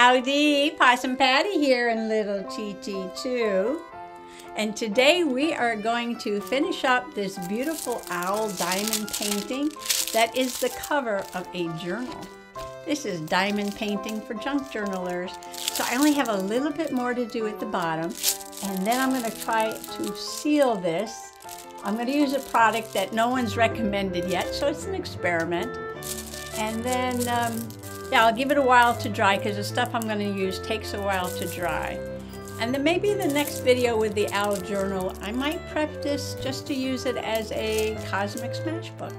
Howdy, Possum Patty here and little Chi-Chi too. And today we are going to finish up this beautiful owl diamond painting that is the cover of a journal. This is diamond painting for junk journalers. So I only have a little bit more to do at the bottom. And then I'm going to try to seal this. I'm going to use a product that no one's recommended yet, so it's an experiment. And then, yeah, I'll give it a while to dry because the stuff I'm going to use takes a while to dry. And then maybe the next video with the owl journal, I might prep this just to use it as a cosmic smash book.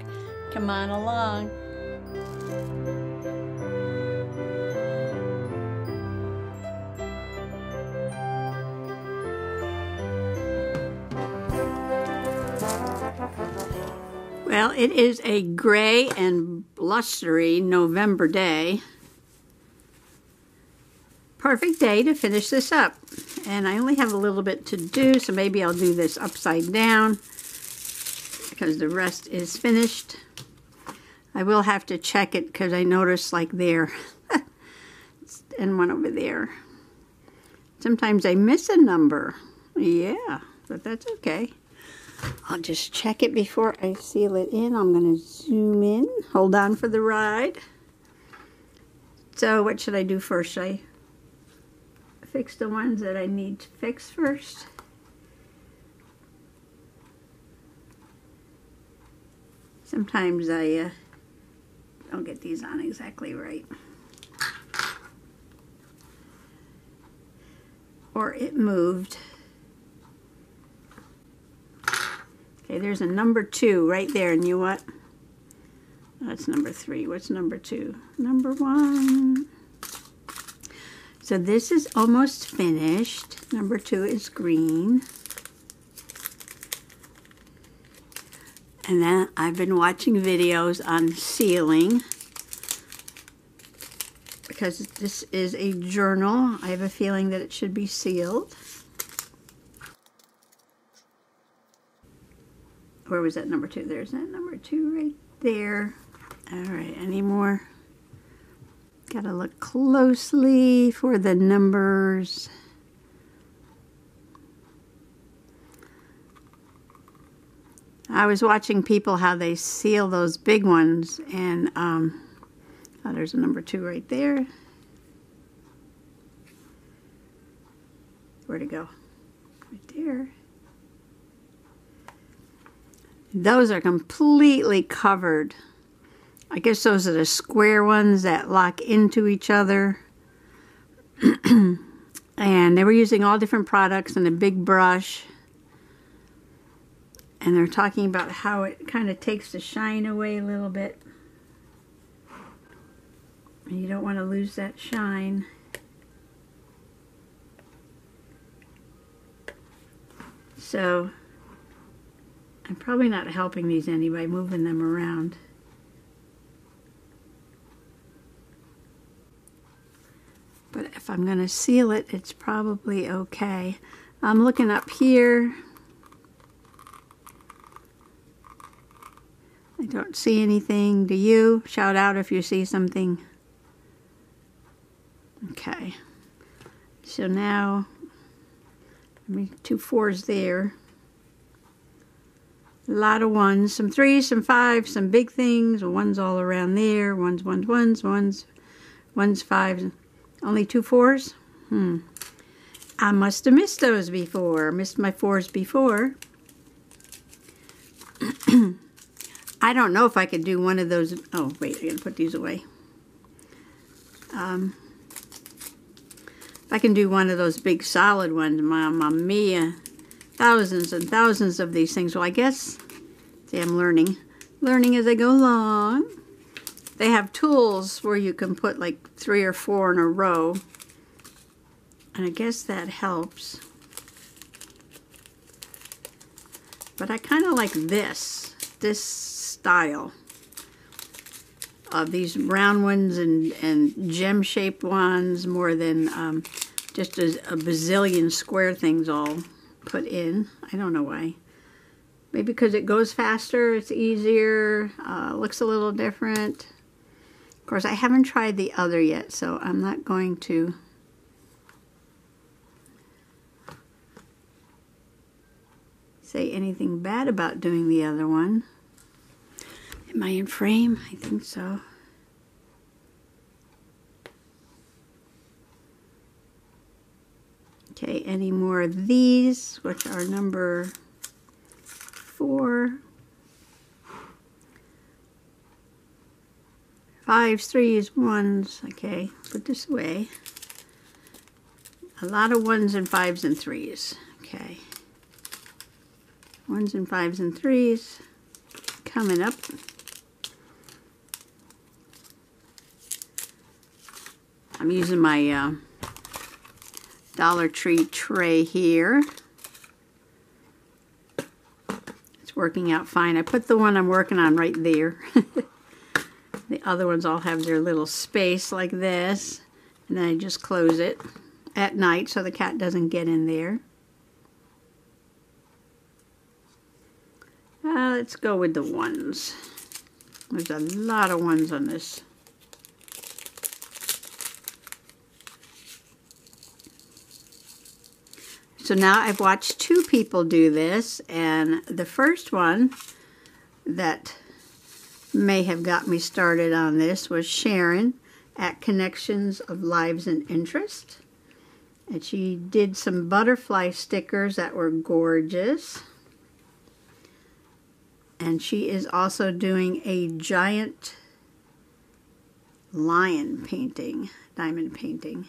Come on along. Well, it is a gray and blustery November day. Perfect day to finish this up. And I only have a little bit to do, so maybe I'll do this upside down because the rest is finished. I will have to check it because I noticed like there and one over there. Sometimes I miss a number. Yeah, but that's okay. I'll just check it before I seal it in. I'm going to zoom in. Hold on for the ride. So what should I do first? Should I fix the ones that I need to fix first? Sometimes I don't get these on exactly right. Or it moved. Okay, there's a number 2 right there, and you what? That's number 3. What's number 2? Number 1. So this is almost finished. Number 2 is green. And then I've been watching videos on sealing because this is a journal. I have a feeling that it should be sealed. Where was that number 2? There's that number 2 right there. All right, any more? Gotta look closely for the numbers. I was watching people how they seal those big ones, and oh, there's a number 2 right there. Where'd it go? Right there. Those are completely covered. I guess those are the square ones that lock into each other. And they were using all different products and a big brush. And they're talking about how it kind of takes the shine away a little bit. And you don't want to lose that shine. So I'm probably not helping these any by moving them around. But if I'm going to seal it, it's probably okay. I'm looking up here. I don't see anything. Do you? Shout out if you see something. Okay. So now, 2 4s there. A lot of 1s, some 3s, some 5s, some big things, 1s all around there, 1s, 1s, 1s, 1s, 1s, 5s, only 2 4s? I must have missed those before, missed my 4s before. I don't know if I could do one of those. Oh, wait, I gotta put these away. If I can do one of those big solid ones, Mamma Mia. Thousands and thousands of these things. Well, I guess, see, I'm learning as I go along. They have tools where you can put like 3 or 4 in a row. And I guess that helps. But I kind of like this style of these round ones and gem-shaped ones more than just a bazillion square things all put in. I don't know why. Maybe because it goes faster, it's easier, looks a little different. course, I haven't tried the other yet, so I'm not going to say anything bad about doing the other one. Am I in frame? I think so. Okay, any more of these, which are number 4, 5s, 3s, 1s. Okay, put this away. A lot of 1s and 5s and 3s. Okay. 1s and 5s and 3s coming up. I'm using my Dollar Tree tray here. It's working out fine. I put the one I'm working on right there. The other ones all have their little space like this. And then I just close it at night so the cat doesn't get in there. Let's go with the 1s. There's a lot of 1s on this. So now I've watched 2 people do this, and the first one that may have got me started on this was Sharon at Connections of Lives and Interest. And she did some butterfly stickers that were gorgeous. And she is also doing a giant lion painting, diamond painting.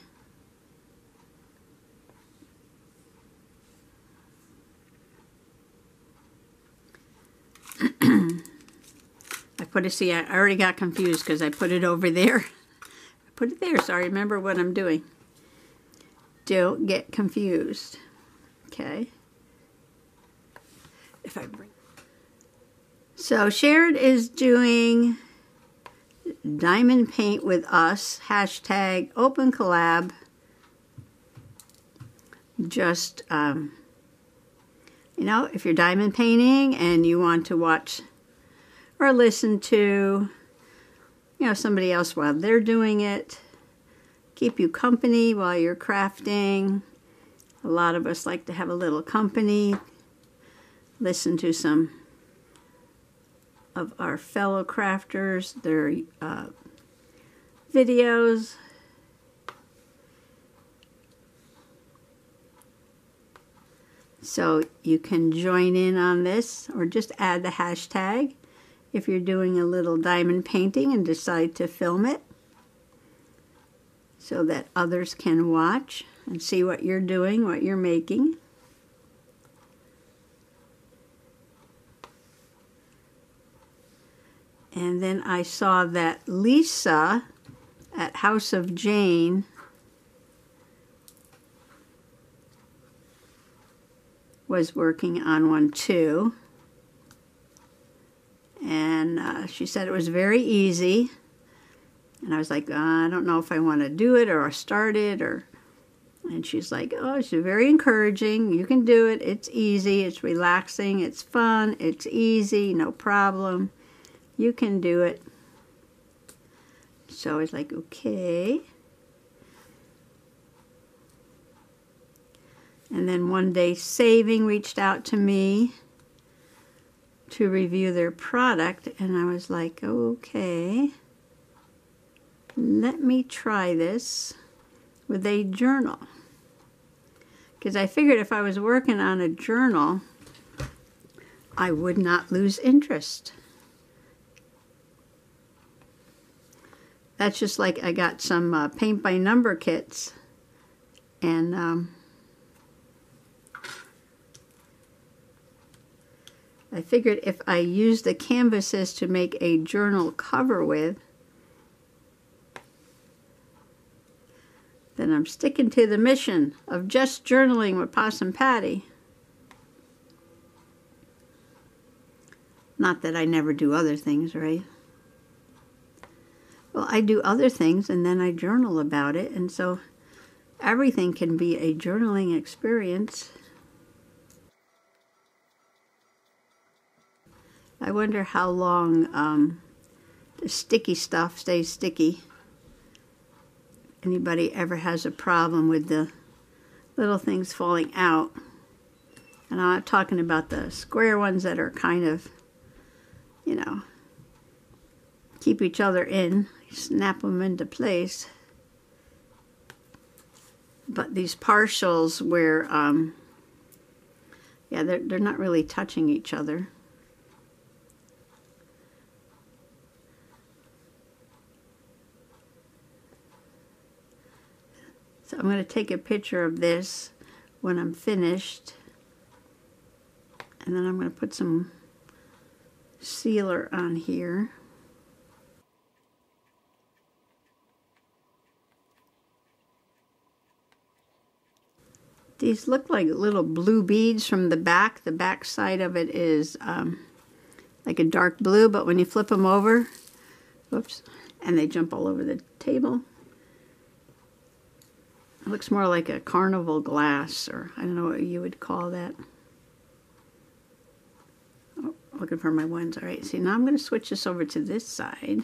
See, I already got confused because I put it over there. I put it there so I remember what I'm doing. Don't get confused. Okay. If I bring... So Sharon is doing diamond paint with us, hashtag open collab. Just, you know, if you're diamond painting and you want to watch or listen to, you know, somebody else while they're doing it, keep you company while you're crafting. A lot of us like to have a little company, listen to some of our fellow crafters, their videos. So you can join in on this or just add the hashtag if you're doing a little diamond painting and decide to film it so that others can watch and see what you're doing, what you're making. And then I saw that Lisa at House of Jane was working on one too. And she said it was very easy. And I was like, I don't know if I want to do it or start it. And she's like, oh, it's very encouraging. You can do it. It's easy. It's relaxing. It's fun. It's easy. No problem. You can do it. So I was like, okay. And then one day Saving reached out to me to review their product, and I was like, okay, let me try this with a journal. Because I figured if I was working on a journal, I would not lose interest. That's just like I got some paint by number kits, and I figured if I used the canvases to make a journal cover with, then I'm sticking to the mission of just journaling with Possum Patty. Not that I never do other things, right? Well, I do other things and then I journal about it, and so everything can be a journaling experience. I wonder how long the sticky stuff stays sticky. Anybody ever has a problem with the little things falling out? And I'm not talking about the square ones that are kind of, you know, keep each other in, snap them into place. But these partials where, yeah, they're not really touching each other. So I'm going to take a picture of this when I'm finished. And then I'm going to put some sealer on here. These look like little blue beads from the back. The back side of it is like a dark blue, but when you flip them over, whoops, and they jump all over the table, it looks more like a carnival glass, or I don't know what you would call that. Oh, looking for my ones. All right, see, now I'm going to switch this over to this side.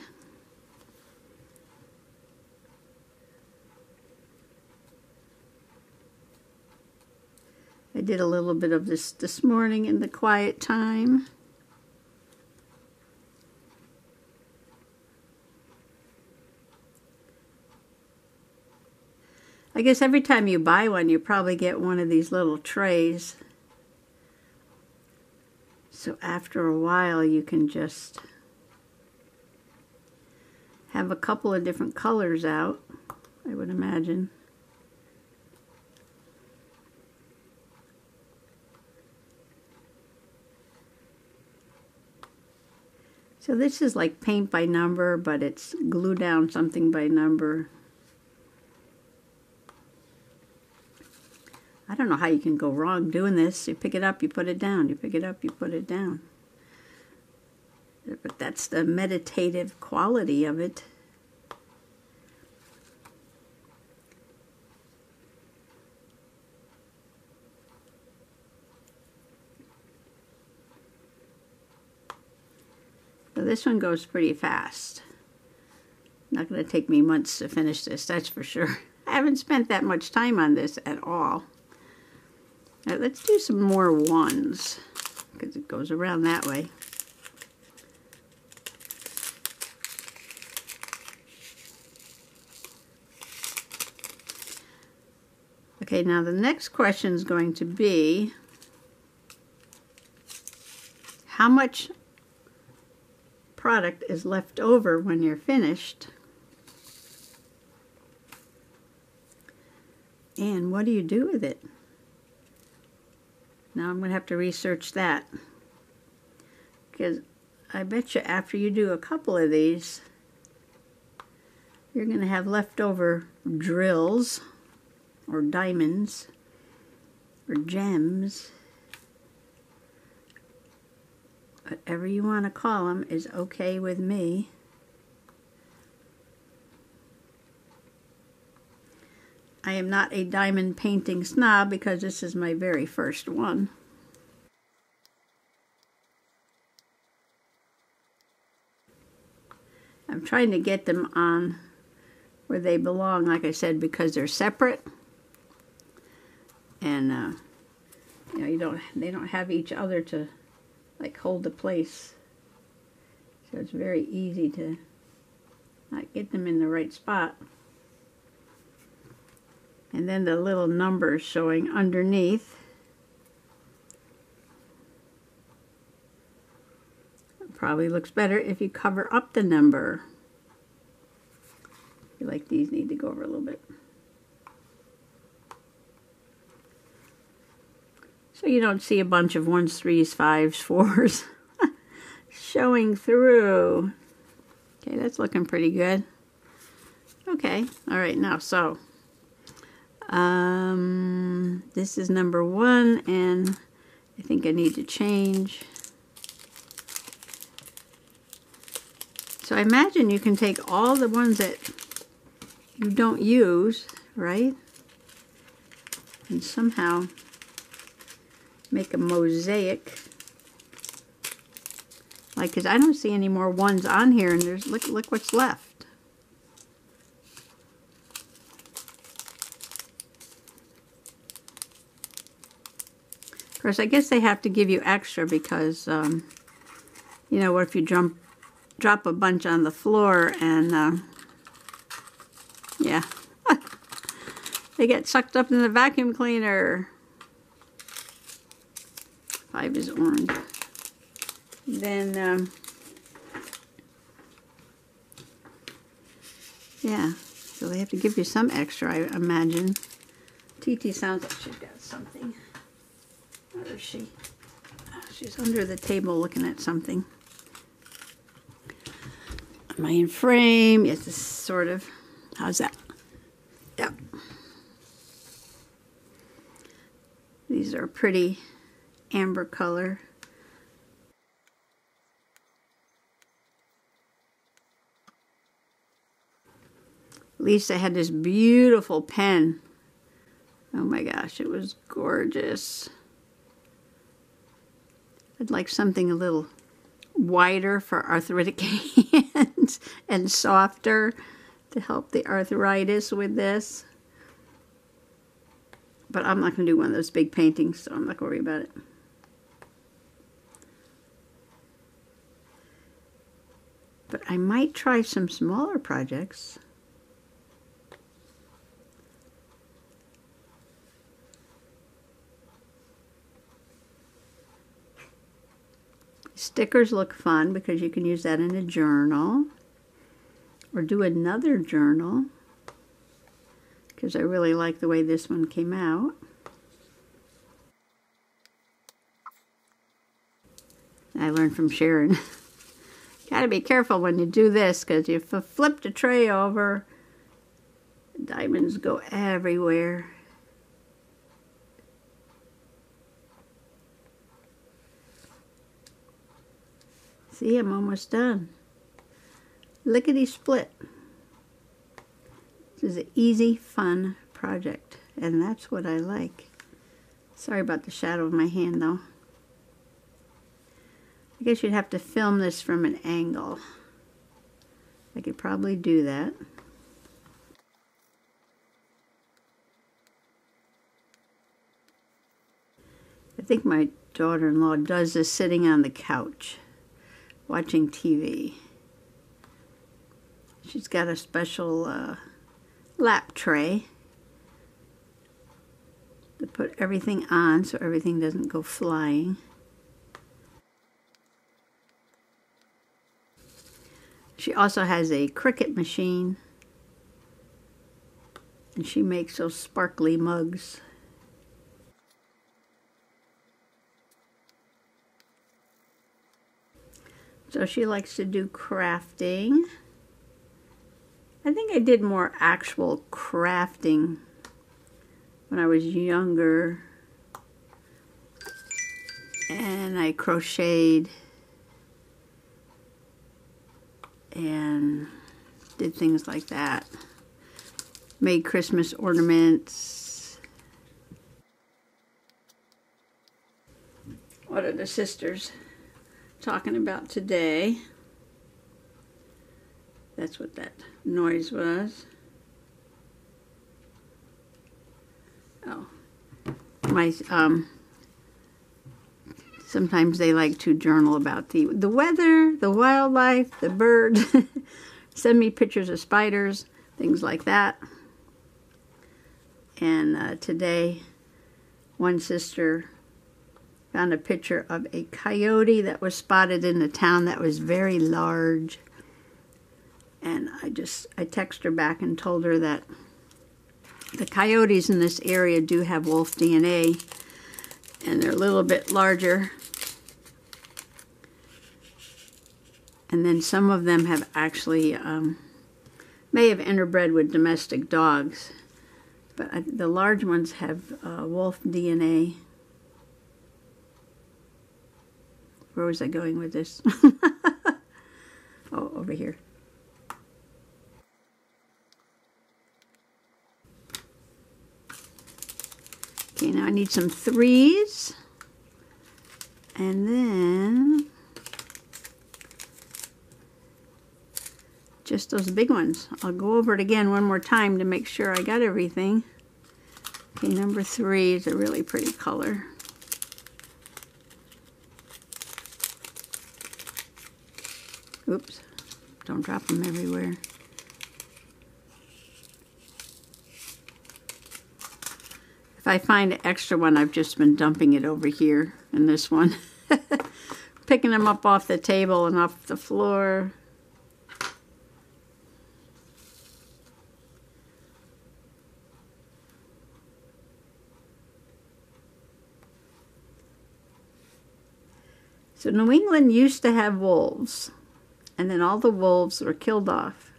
I did a little bit of this morning in the quiet time. I guess every time you buy one, you probably get one of these little trays. So after a while, you can just have a couple of different colors out, I would imagine. So this is like paint by number, but it's glue down something by number. I don't know how you can go wrong doing this. You pick it up, you put it down. You pick it up, you put it down. But that's the meditative quality of it. So this one goes pretty fast. Not going to take me months to finish this, that's for sure. I haven't spent that much time on this at all. All right, let's do some more ones, because it goes around that way. Okay, now the next question is going to be, how much product is left over when you're finished? And what do you do with it? Now I'm going to have to research that, because I bet you after you do a couple of these, you're going to have leftover drills or diamonds or gems. Whatever you want to call them is okay with me. I am not a diamond painting snob because this is my very first one. I'm trying to get them on where they belong, like I said, because they're separate. And you know, they don't have each other to like hold the place. So it's very easy to not get them in the right spot. And then the little numbers showing underneath. It probably looks better if you cover up the number. I feel like these need to go over a little bit. So you don't see a bunch of 1s, 3s, 5s, 4s showing through. Okay, that's looking pretty good. Okay, all right, now so this is number 1, and I think I need to change. So I imagine you can take all the ones that you don't use, right? And somehow make a mosaic Like, because I don't see any more ones on here, and there's, look what's left. Of course, I guess they have to give you extra because, you know, what if you drop a bunch on the floor and, yeah, they get sucked up in the vacuum cleaner. 5 is orange. Then, yeah, so they have to give you some extra, I imagine. TT sounds like she's got something. Where is she? She's under the table looking at something. Am I in frame? Yes, this is sort of. How's that? Yep. These are pretty amber color. Lisa had this beautiful pen. Oh my gosh, it was gorgeous. I'd like something a little wider for arthritic hands and softer to help the arthritis with this. But I'm not going to do one of those big paintings, so I'm not going to worry about it. But I might try some smaller projects. Stickers look fun because you can use that in a journal or do another journal because I really like the way this one came out. I learned from Sharon. Gotta be careful when you do this because if you flip the tray over, diamonds go everywhere. See, I'm almost done. Lickety split. This is an easy, fun project, and that's what I like. Sorry about the shadow of my hand, though. I guess you'd have to film this from an angle. I could probably do that. I think my daughter-in-law does this sitting on the couch, watching TV. She's got a special lap tray to put everything on so everything doesn't go flying. She also has a Cricut machine, and she makes those sparkly mugs. So she likes to do crafting. I think I did more actual crafting when I was younger. And I crocheted and did things like that. Made Christmas ornaments. What are the sisters talking about today? That's what that noise was. Oh, my sometimes they like to journal about the weather, the wildlife, the birds. Send me pictures of spiders, things like that. And today, one sister found a picture of a coyote that was spotted in the town that was very large. And I texted her back and told her that the coyotes in this area do have wolf DNA, and they're a little bit larger. And then some of them have actually, may have interbred with domestic dogs, but the large ones have wolf DNA. Where was I going with this? Oh, over here. Okay, now I need some 3s. And then just those big ones. I'll go over it again one more time to make sure I got everything. Okay, number 3 is a really pretty color. Oops, don't drop them everywhere. If I find an extra one, I've just been dumping it over here in this one. Picking them up off the table and off the floor. So New England used to have wolves, and then all the wolves were killed off.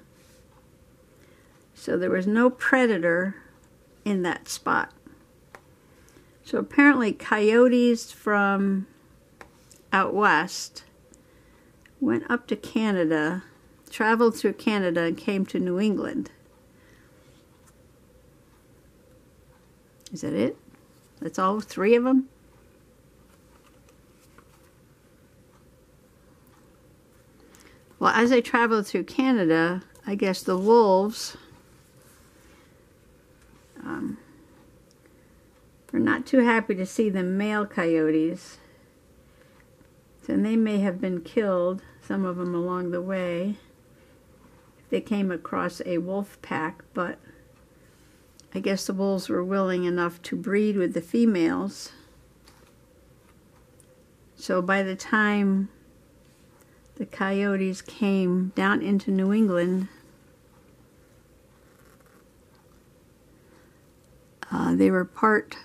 So there was no predator in that spot. So apparently coyotes from out west went up to Canada, traveled through Canada, and came to New England. Is that it? That's all 3 of them? Well, as I traveled through Canada, I guess the wolves were not too happy to see the male coyotes. So they may have been killed, some of them along the way, if they came across a wolf pack, but I guess the wolves were willing enough to breed with the females. So by the time the coyotes came down into New England, they were part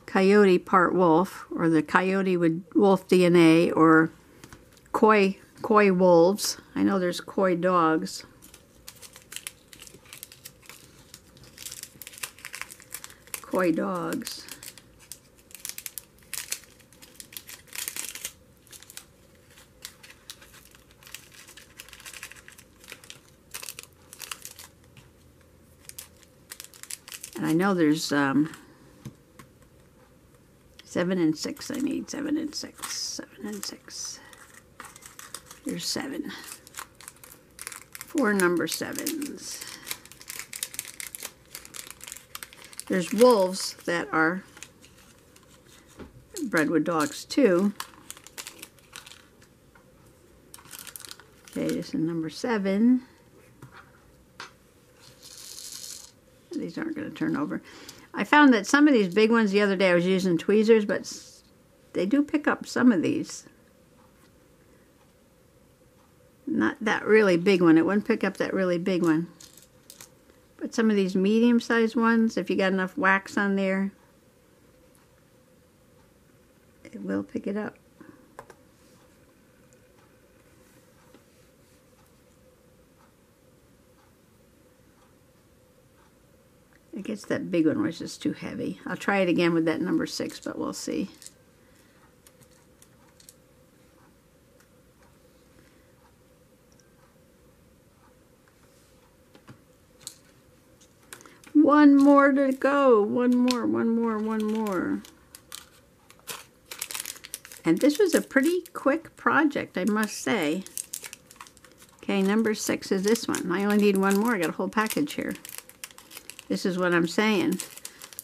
coyote, part wolf, or the coyote with wolf DNA, or coy wolves. I know there's coy dogs. Coy dogs. And I know there's 7 and 6. I need 7 and 6. 7 and 6. Here's 7. 4 number 7s. There's wolves that are bred with dogs too. Okay, this is number 7. These aren't going to turn over. I found that some of these big ones the other day, I was using tweezers, but they do pick up some of these. Not that really big one. It wouldn't pick up that really big one. But some of these medium-sized ones, if you got enough wax on there, it will pick it up. I guess that big one was just too heavy. I'll try it again with that number 6, but we'll see. One more to go. One more. And this was a pretty quick project, I must say. Okay, number 6 is this one. I only need one more. I got a whole package here. This is what I'm saying.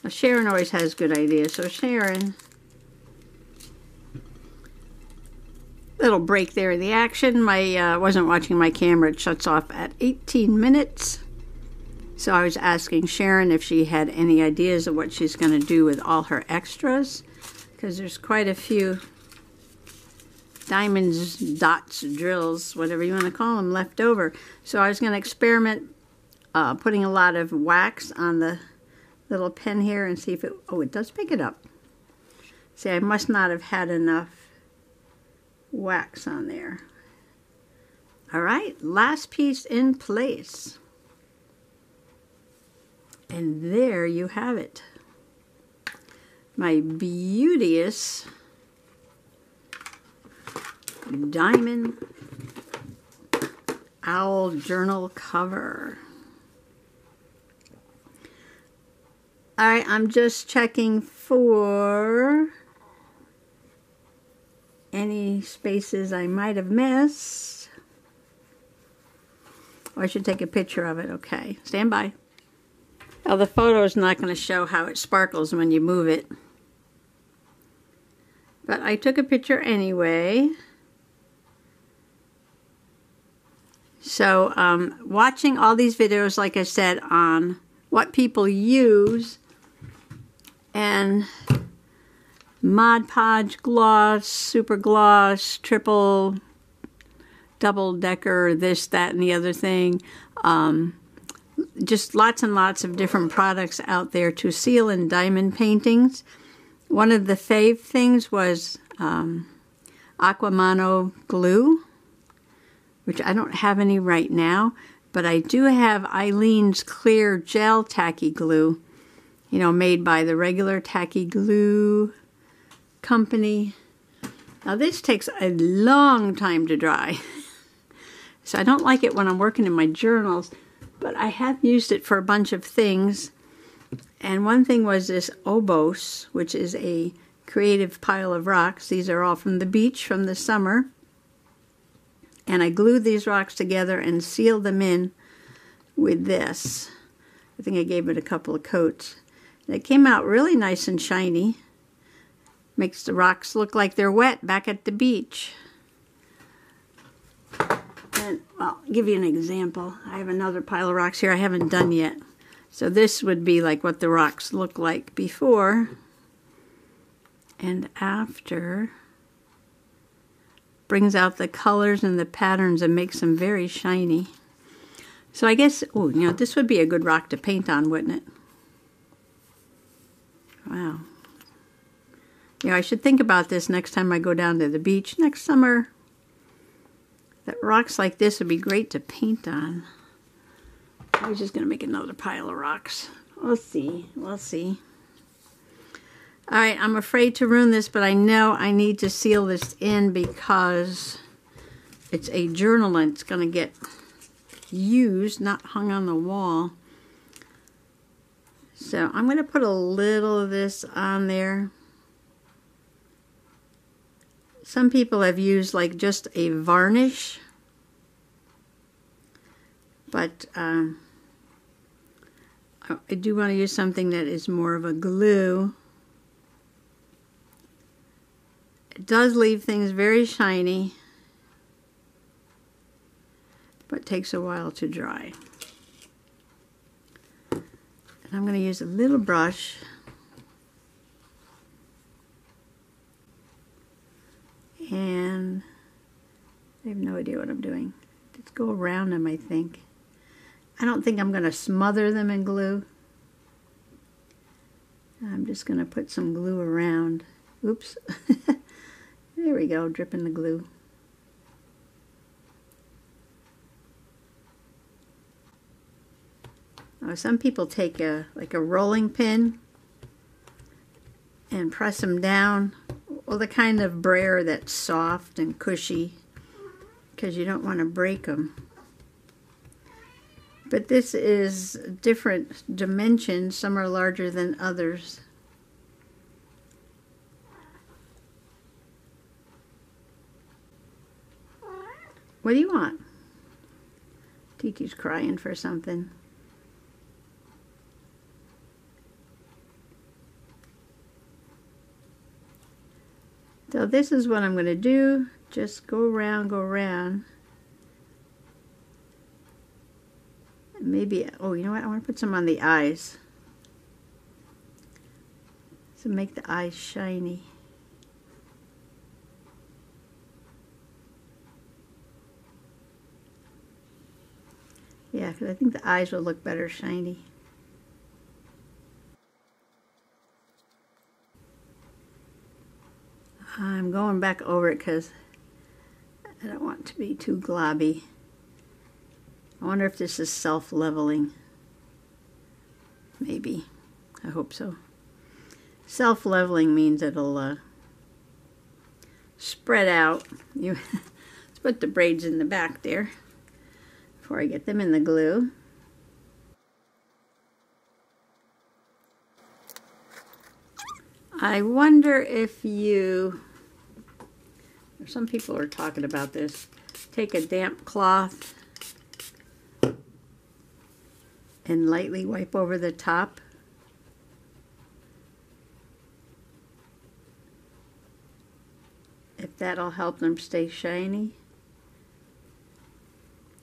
Now, Sharon always has good ideas. So Sharon, little break there in the action. I wasn't watching my camera. It shuts off at 18 minutes. So I was asking Sharon if she had any ideas of what she's going to do with all her extras, because there's quite a few diamonds, dots, drills, whatever you want to call them, left over. So I was going to experiment putting a lot of wax on the little pen here and see if it, oh, it does pick it up. See, I must not have had enough wax on there. All right, last piece in place. And there you have it. My beauteous diamond owl journal cover. All right, I'm just checking for any spaces I might have missed. Oh, I should take a picture of it. Okay, stand by. Well, the photo is not going to show how it sparkles when you move it. But I took a picture anyway. So watching all these videos, like I said, on what people use, and Mod Podge gloss, super gloss, triple, double decker, this, that, and the other thing. Just lots and lots of different products out there to seal in diamond paintings. One of the fave things was Aquamano glue, which I don't have any right now, but I do have Aleen's clear gel tacky glue, you know, made by the regular tacky glue company. Now this takes a long time to dry, so I don't like it when I'm working in my journals, but I have used it for a bunch of things. And one thing was this obos, which is a creative pile of rocks. These are all from the beach from the summer. And I glued these rocks together and sealed them in with this. I think I gave it a couple of coats. And it came out really nice and shiny. Makes the rocks look like they're wet back at the beach. And well, I'll give you an example. I have another pile of rocks here I haven't done yet. So this would be like what the rocks look like before and after. Brings out the colors and the patterns and makes them very shiny. So I guess, oh, you know, this would be a good rock to paint on, wouldn't it? Wow. Yeah, I should think about this next time I go down to the beach next summer. That rocks like this would be great to paint on. I was just going to make another pile of rocks. We'll see. We'll see. All right, I'm afraid to ruin this, but I know I need to seal this in because it's a journal and it's going to get used, not hung on the wall. So I'm going to put a little of this on there. Some people have used like just a varnish, but I do want to use something that is more of a glue. It does leave things very shiny, but takes a while to dry. And I'm going to use a little brush. And I have no idea what I'm doing. Let's go around them, I think. I don't think I'm going to smother them in glue. I'm just going to put some glue around. Oops. There we go, dripping the glue. Oh, some people take like a rolling pin and press them down. Well, the kind of brayer that's soft and cushy, because you don't want to break them. But this is different dimensions. Some are larger than others. What do you want? Tiki's crying for something. So this is what I'm going to do. Just go around, go around. Maybe, oh, you know what? I want to put some on the eyes. So make the eyes shiny. Yeah, because I think the eyes will look better shiny. I'm going back over it because I don't want it to be too globby. I wonder if this is self-leveling. Maybe. I hope so. Self-leveling means it'll spread out. Let's put the braids in the back there before I get them in the glue. I wonder if you, or some people are talking about this, take a damp cloth and lightly wipe over the top. If that'll help them stay shiny.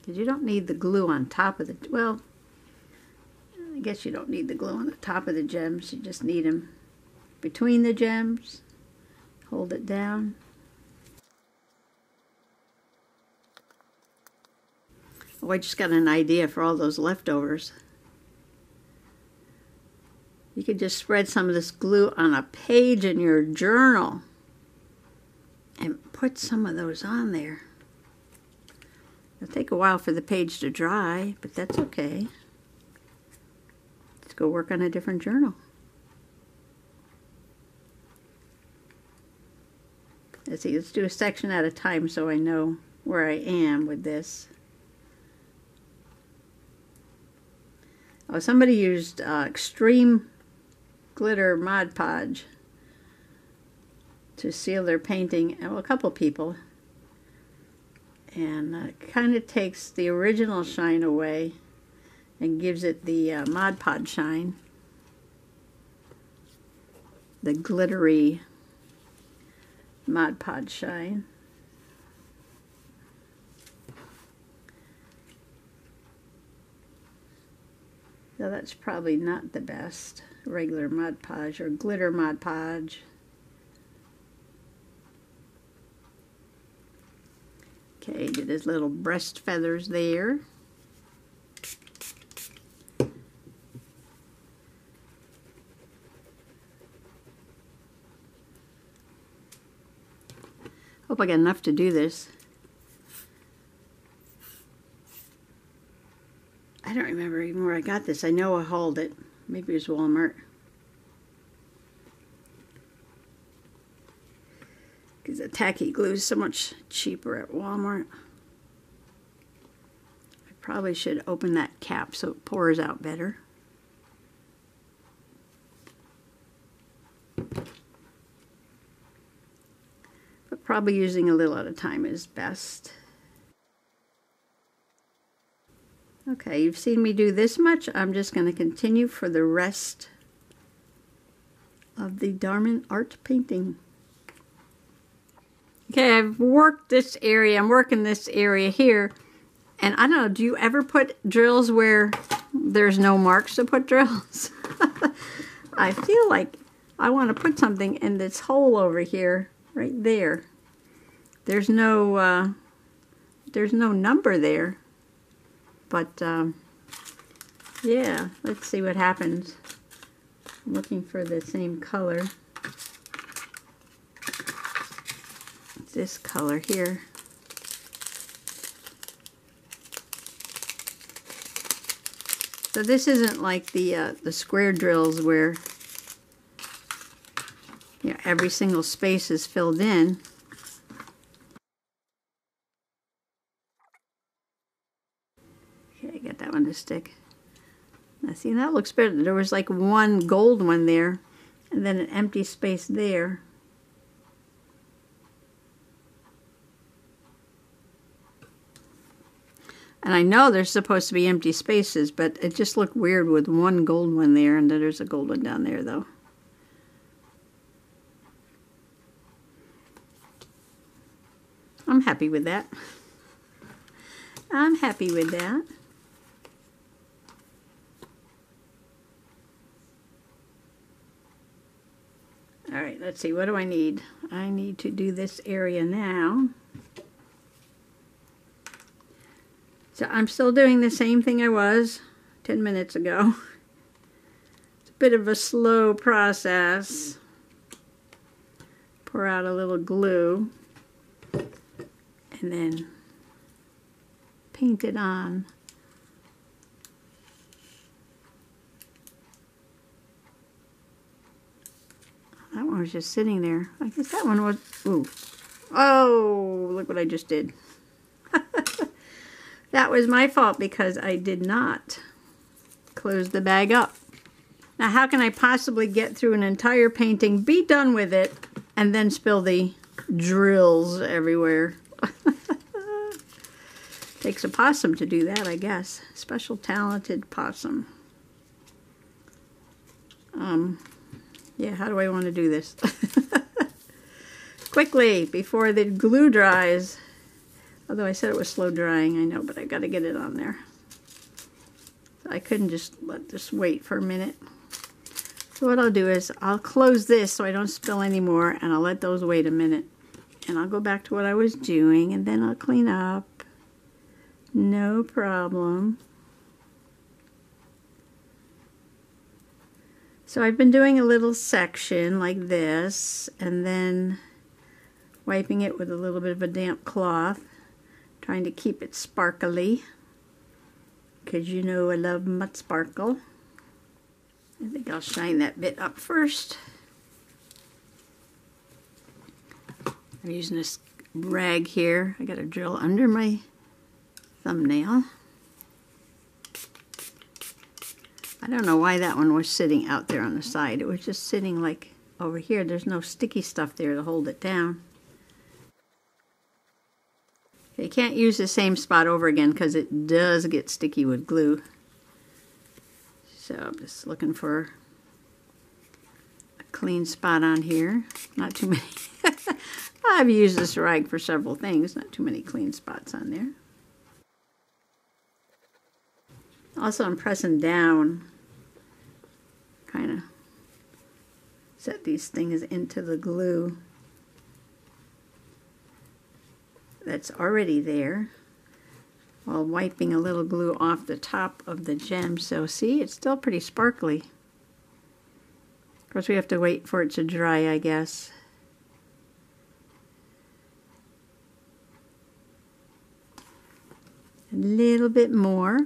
Because you don't need the glue on top of the, well, I guess you don't need the glue on the top of the gems. You just need them between the gems. Hold it down. Oh, I just got an idea for all those leftovers. You could just spread some of this glue on a page in your journal and put some of those on there. It'll take a while for the page to dry, but that's okay. Let's go work on a different journal. Let's see, let's do a section at a time so I know where I am with this. Oh, somebody used extreme glitter Mod Podge to seal their painting. Well, a couple people. And it kind of takes the original shine away and gives it the Mod Podge shine. The glittery Mod Podge shine. So that's probably not the best. Regular Mod Podge or glitter Mod Podge. Okay, did his little breast feathers there. Hope I got enough to do this. I don't remember even where I got this. I know I hauled it. Maybe it was Walmart. Because the tacky glue is so much cheaper at Walmart. I probably should open that cap so it pours out better. But probably using a little at a time is best. Okay, you've seen me do this much. I'm just going to continue for the rest of the Darman art painting. Okay, I've worked this area. I'm working this area here. And I don't know, do you ever put drills where there's no marks to put drills? I feel like I want to put something in this hole over here, right there. There's no number there. But, yeah, let's see what happens. I'm looking for the same color. It's this color here. So this isn't like the square drills where, you know, every single space is filled in. Okay, I got that one to stick. Now see, that looks better. There was like one gold one there, and then an empty space there. And I know there's supposed to be empty spaces, but it just looked weird with one gold one there, and then there's a gold one down there, though. I'm happy with that. I'm happy with that. All right, let's see, what do I need? I need to do this area now. So I'm still doing the same thing I was 10 minutes ago. It's a bit of a slow process. Pour out a little glue and then paint it on. That one was just sitting there. I guess that one was, ooh. Oh, look what I just did. That was my fault because I did not close the bag up. Now how can I possibly get through an entire painting, be done with it, and then spill the drills everywhere? Takes a possum to do that, I guess. Special talented possum. Yeah, how do I want to do this? Quickly, before the glue dries. Although I said it was slow drying, I know, but I got to get it on there. So I couldn't just let this wait for a minute. So what I'll do is I'll close this so I don't spill any more, and I'll let those wait a minute. And I'll go back to what I was doing, and then I'll clean up. No problem. So I've been doing a little section like this, and then wiping it with a little bit of a damp cloth, trying to keep it sparkly, because you know I love mud sparkle. I think I'll shine that bit up first. I'm using this rag here. I got a drill under my thumbnail. I don't know why that one was sitting out there on the side. It was just sitting like over here. There's no sticky stuff there to hold it down. You can't use the same spot over again because it does get sticky with glue. So I'm just looking for a clean spot on here. Not too many. I've used this rag for several things. Not too many clean spots on there. Also, I'm pressing down. Kind of set these things into the glue that's already there, while wiping a little glue off the top of the gem. So see, it's still pretty sparkly. Of course, we have to wait for it to dry, I guess. A little bit more.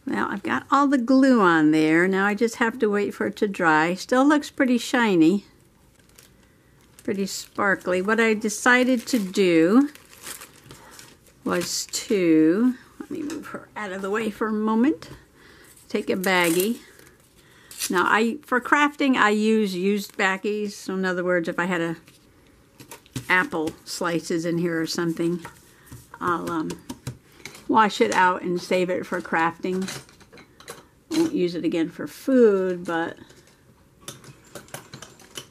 Well, I've got all the glue on there. Now I just have to wait for it to dry. Still looks pretty shiny. Pretty sparkly. What I decided to do was to, let me move her out of the way for a moment, take a baggie. Now, for crafting, I use used baggies. So in other words, if I had a apple slices in here or something, I'll wash it out and save it for crafting. I won't use it again for food, but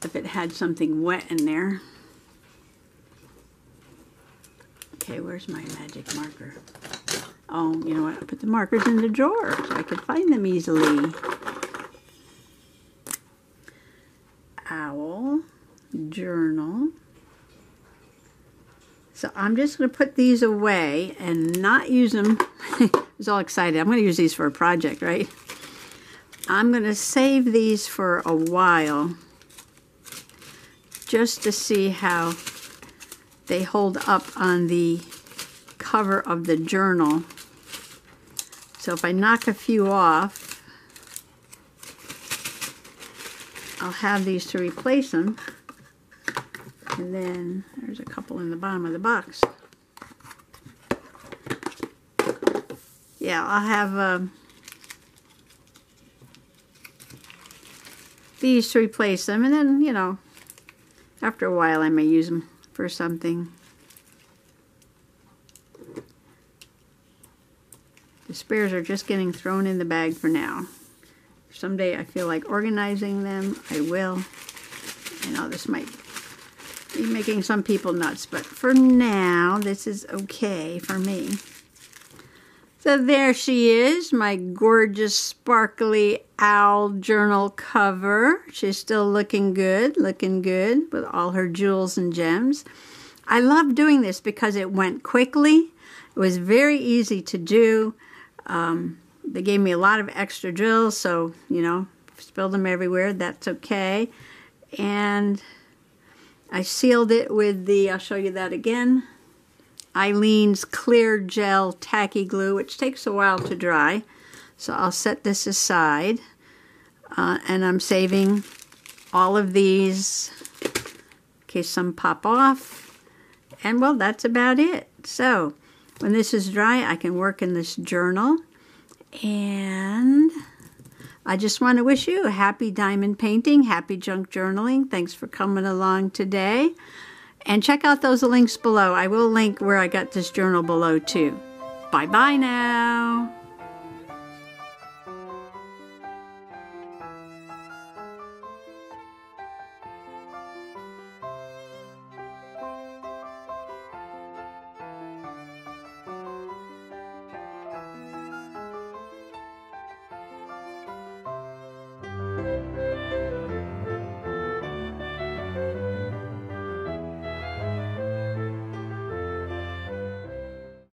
if it had something wet in there. Okay, where's my magic marker? Oh, you know what? I put the markers in the drawer so I could find them easily. Owl, journal. So I'm just going to put these away and not use them. I was all excited. I'm going to use these for a project, right? I'm going to save these for a while just to see how they hold up on the cover of the journal. So if I knock a few off, I'll have these to replace them. And then there's a couple in the bottom of the box. Yeah, I'll have these to replace them. And then, you know, after a while I may use them for something. The spares are just getting thrown in the bag for now. Someday I feel like organizing them, I will. I know this might be making some people nuts, but for now, this is okay for me. So there she is, my gorgeous, sparkly owl journal cover. She's still looking good with all her jewels and gems. I love doing this because it went quickly. It was very easy to do. They gave me a lot of extra drills, so, you know, spilled them everywhere. That's okay. And I sealed it with the, I'll show you that again, Aleen's Clear Gel Tacky Glue, which takes a while to dry. So I'll set this aside. And I'm saving all of these in case some pop off. And, well, that's about it. So when this is dry, I can work in this journal. And I just want to wish you a happy diamond painting, happy junk journaling. Thanks for coming along today. And check out those links below. I will link where I got this journal below too. Bye-bye now.